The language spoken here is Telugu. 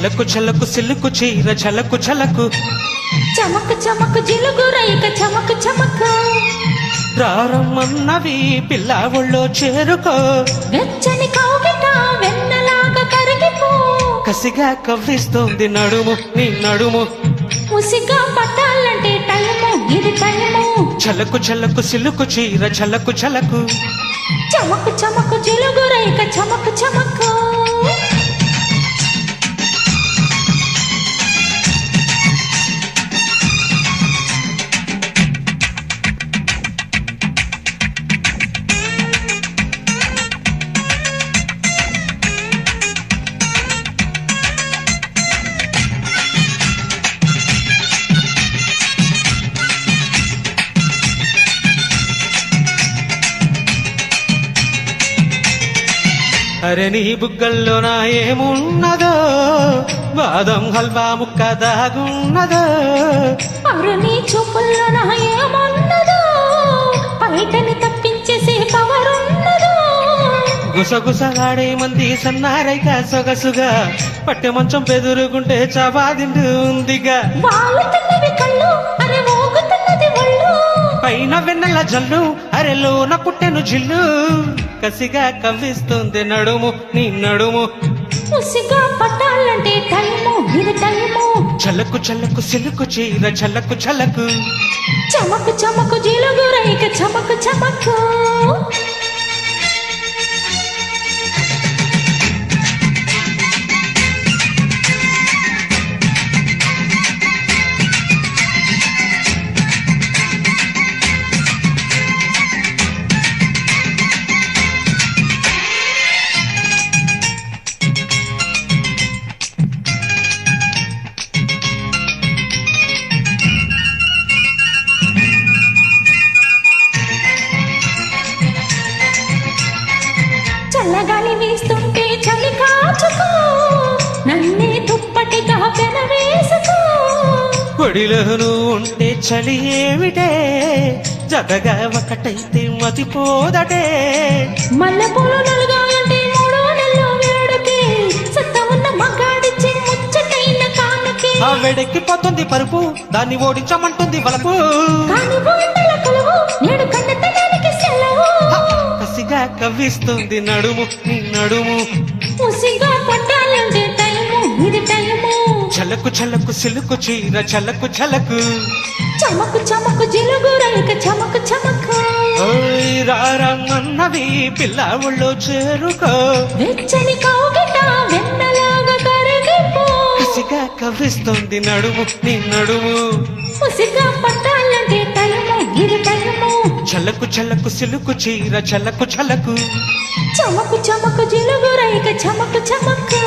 చలకు చలకు సిల్లుకు చీర చలకు చలకు చమక్ చమక్ జిలుగు రైక చమక్ చమక్ ప్రారమ్మన్నవి పిల్ల ఒళ్ళో చేరుకో వెచ్చని కౌగిట వెన్నలాగా కరిగిపో కసిగా కవ్విస్తోంది నడుము నీ నడుము ముసిగా పట్టాలంటే టైము ఇది టైము చలకు చలకు సిల్లుకు చీర చలకు చలకు చమక్ చమక్ జిలుగు రైక చమక్ చమక్ అరే నీ బుగ్గల్లో నా ఏమున్నదో బాదం హల్వా ముక్క దాగున్నదో అరు నీ చూపుల్లో నా ఏమున్నదో బయటని తప్పించేసే పవర్ ఉన్నదో గుసగుసలాడే మంది సన్నారైగా సొగసుగా పట్టె మంచం బెదురుగుంటే చబాదిండు ఉందిగా వాలుతున్నవి కళ్ళు అరే ఊగుతున్నది ఒళ్ళు పైన వెన్నెల జల్లు అరెలోన పుట్టెను జిల్లు కసిగా కవ్విస్తుంది నడుము నీ నడుము ముసిగా పట్టాలంటే టైము ఇది టైము చలకు చలకు సిలుకు చీర చలకు చలకు చమకు చమకు జిలుగు రైక చమకు చమకు చల్లగాలి వీస్తుంటే చలి కాచుకో నన్నే దుప్పటిగా పెనవేసుకో పొడిలోను ఉంటే చలి ఏమిటే జతగా ఒకటైతే మతిపోదటే మల్లెపూలు నలుగాయంటే 3 నెలలు వేడుకి సత్త ఉన్న మగాడిచ్చి ముచ్చటైన కానుకి ఆ వేడెక్కిపోతుంది పరుపు దాన్ని ఓడించమంటుంది వలపు కాని బోండల కలువు నేడు కన్నెతనానికి సెలవు కసిగా కవ్విస్తుంది నడుము నీ నడుము ముసిగా పట్టాలంటే టైము ఇది టైము చలకు చలకు సిలుకు చీర చలకు చలకు చమకు చమకు జిలుగు రైక చమకు చమకు ఓయ్ రారమ్మన్నవి పిల్ల ఒళ్ళో చేరుకో వెచ్చని కౌగిట వెన్నలాగా కరిగిపో కసిగా కవ్విస్తుంది నడుము నీ నడుము ముసిగా పట్టాలంటే టైము ఇది టైము చలకు చలకు సిలుకు చీర చలకు చలకు చమకు చమకు జిలుగు రైక చమకు చమకు